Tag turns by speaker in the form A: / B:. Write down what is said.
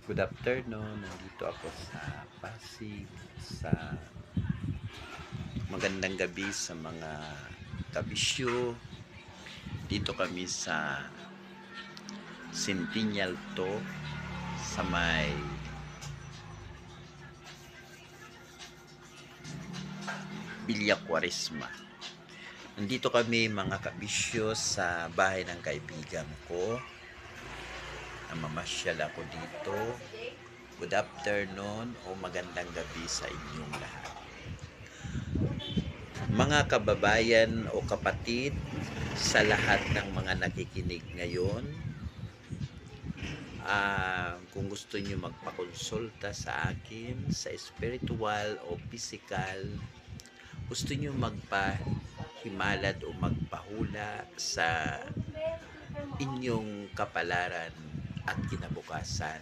A: Good afternoon. Nandito ako sa Pasig. Sa magandang gabi sa mga kabisyo. Dito kami sa Centennial to sa may Villa Cuaresma. Nandito kami mga kabisyo sa bahay ng kaibigan ko. Namamasyal ako dito. Good afternoon o magandang gabi sa inyong lahat. Mga kababayan o kapatid sa lahat ng mga nakikinig ngayon, kung gusto nyo magpakonsulta sa akin sa spiritual o physical, gusto nyo magpahimalad o magpahula sa inyong kapalaran at kinabukasan,